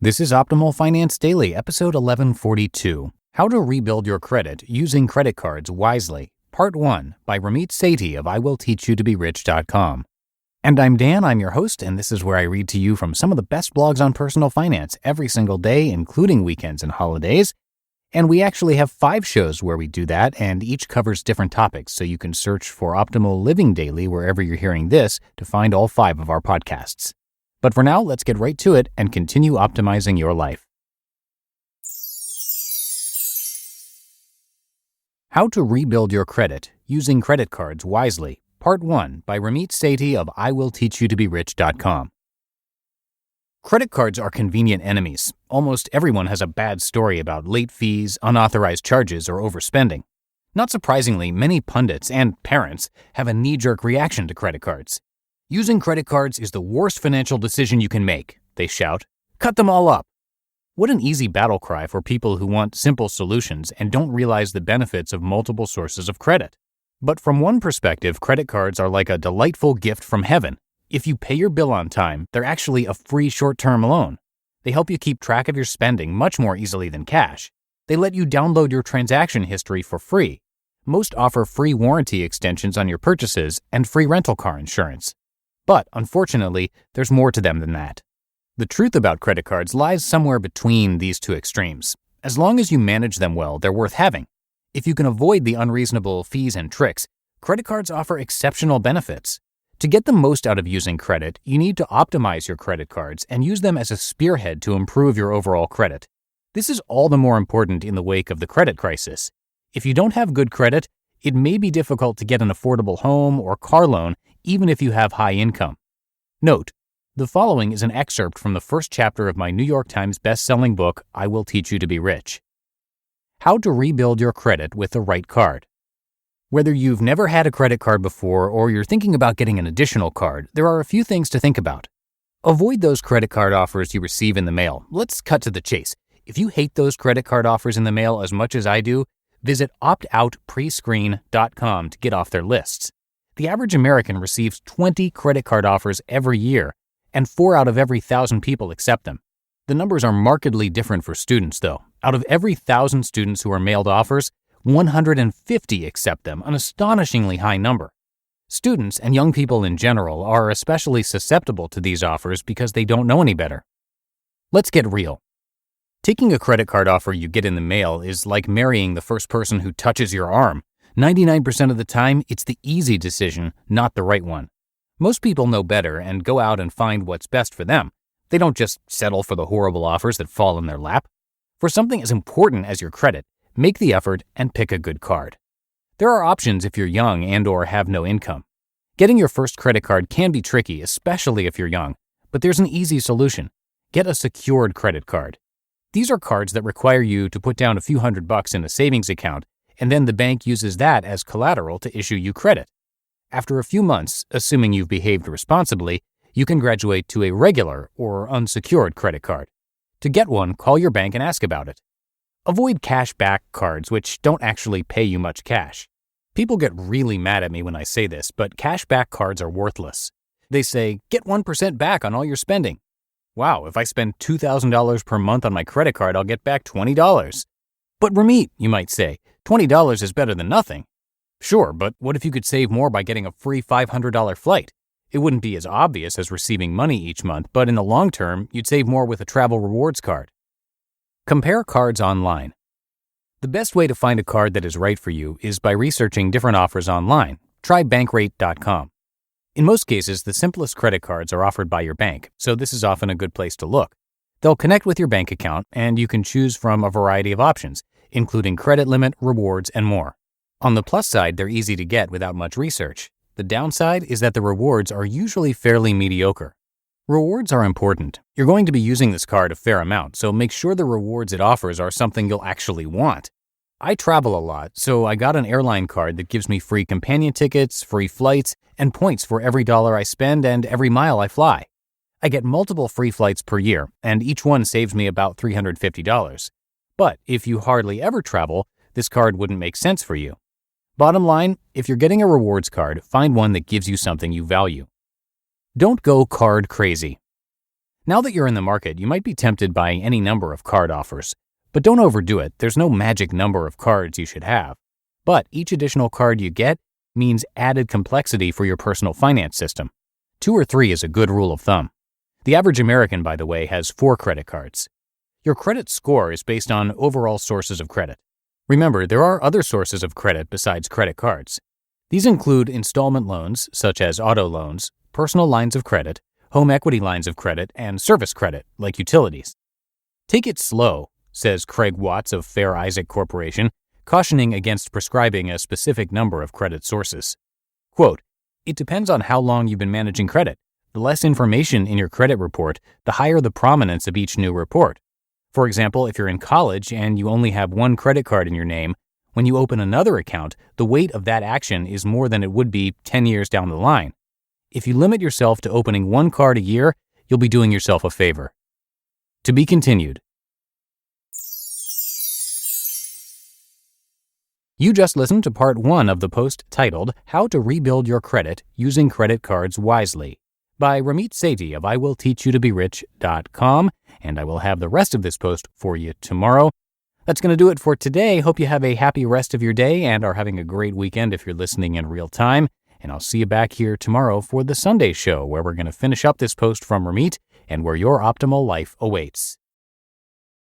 This is Optimal Finance Daily, episode 1142, How to Rebuild Your Credit Using Credit Cards Wisely, Part 1, by Ramit Sethi of IWillTeachYouToBeRich.com. And I'm Dan, I'm your host, and this is where I read to you from some of the best blogs on personal finance every single day, including weekends and holidays. And we actually have 5 shows where we do that, and each covers different topics, so you can search for Optimal Living Daily wherever you're hearing this to find all 5 of our podcasts. But for now, let's get right to it and continue optimizing your life. How to Rebuild Your Credit Using Credit Cards Wisely, Part 1, by Ramit Sethi of IWillTeachYouToBeRich.com. Credit cards are convenient enemies. Almost everyone has a bad story about late fees, unauthorized charges, or overspending. Not surprisingly, many pundits and parents have a knee-jerk reaction to credit cards. Using credit cards is the worst financial decision you can make, they shout. Cut them all up. What an easy battle cry for people who want simple solutions and don't realize the benefits of multiple sources of credit. But from one perspective, credit cards are like a delightful gift from heaven. If you pay your bill on time, they're actually a free short-term loan. They help you keep track of your spending much more easily than cash. They let you download your transaction history for free. Most offer free warranty extensions on your purchases and free rental car insurance. But, unfortunately, there's more to them than that. The truth about credit cards lies somewhere between these two extremes. As long as you manage them well, they're worth having. If you can avoid the unreasonable fees and tricks, credit cards offer exceptional benefits. To get the most out of using credit, you need to optimize your credit cards and use them as a spearhead to improve your overall credit. This is all the more important in the wake of the credit crisis. If you don't have good credit, it may be difficult to get an affordable home or car loan even if you have high income. Note, the following is an excerpt from the first chapter of my New York Times best-selling book, I Will Teach You to Be Rich. How to Rebuild Your Credit with the Right Card. Whether you've never had a credit card before or you're thinking about getting an additional card, there are a few things to think about. Avoid those credit card offers you receive in the mail. Let's cut to the chase. If you hate those credit card offers in the mail as much as I do, visit optoutprescreen.com to get off their lists. The average American receives 20 credit card offers every year, and 4 out of every 1,000 people accept them. The numbers are markedly different for students, though. Out of every 1,000 students who are mailed offers, 150 accept them, an astonishingly high number. Students and young people in general are especially susceptible to these offers because they don't know any better. Let's get real. Taking a credit card offer you get in the mail is like marrying the first person who touches your arm. 99% of the time, it's the easy decision, not the right one. Most people know better and go out and find what's best for them. They don't just settle for the horrible offers that fall in their lap. For something as important as your credit, make the effort and pick a good card. There are options if you're young and/or have no income. Getting your first credit card can be tricky, especially if you're young, but there's an easy solution. Get a secured credit card. These are cards that require you to put down a few $100 in a savings account, and then the bank uses that as collateral to issue you credit. After a few months, assuming you've behaved responsibly, you can graduate to a regular or unsecured credit card. To get one, call your bank and ask about it. Avoid cash-back cards, which don't actually pay you much cash. People get really mad at me when I say this, but cash-back cards are worthless. They say, get 1% back on all your spending. Wow, if I spend $2,000 per month on my credit card, I'll get back $20. But Ramit, you might say, $20 is better than nothing. Sure, but what if you could save more by getting a free $500 flight? It wouldn't be as obvious as receiving money each month, but in the long term, you'd save more with a travel rewards card. Compare cards online. The best way to find a card that is right for you is by researching different offers online. Try bankrate.com. In most cases, the simplest credit cards are offered by your bank, so this is often a good place to look. They'll connect with your bank account, and you can choose from a variety of options, including credit limit, rewards, and more. On the plus side, they're easy to get without much research. The downside is that the rewards are usually fairly mediocre. Rewards are important. You're going to be using this card a fair amount, so make sure the rewards it offers are something you'll actually want. I travel a lot, so I got an airline card that gives me free companion tickets, free flights, and points for every dollar I spend and every mile I fly. I get multiple free flights per year, and each one saves me about $350. But if you hardly ever travel, this card wouldn't make sense for you. Bottom line, if you're getting a rewards card, find one that gives you something you value. Don't go card crazy. Now that you're in the market, you might be tempted by any number of card offers. But don't overdo it. There's no magic number of cards you should have. But each additional card you get means added complexity for your personal finance system. 2 or 3 is a good rule of thumb. The average American, by the way, has 4 credit cards. Your credit score is based on overall sources of credit. Remember, there are other sources of credit besides credit cards. These include installment loans, such as auto loans, personal lines of credit, home equity lines of credit, and service credit, like utilities. Take it slow, says Craig Watts of Fair Isaac Corporation, cautioning against prescribing a specific number of credit sources. Quote, "It depends on how long you've been managing credit. The less information in your credit report, the higher the prominence of each new report. For example, if you're in college and you only have 1 credit card in your name, when you open another account, the weight of that action is more than it would be 10 years down the line. If you limit yourself to opening 1 card a year, you'll be doing yourself a favor." To be continued. You just listened to part 1 of the post titled How to Rebuild Your Credit Using Credit Cards Wisely by Ramit Sethi of IWillTeachYouToBeRich.com, and I will have the rest of this post for you tomorrow. That's going to do it for today. Hope you have a happy rest of your day and are having a great weekend if you're listening in real time. And I'll see you back here tomorrow for the Sunday show, where we're going to finish up this post from Ramit and where your optimal life awaits.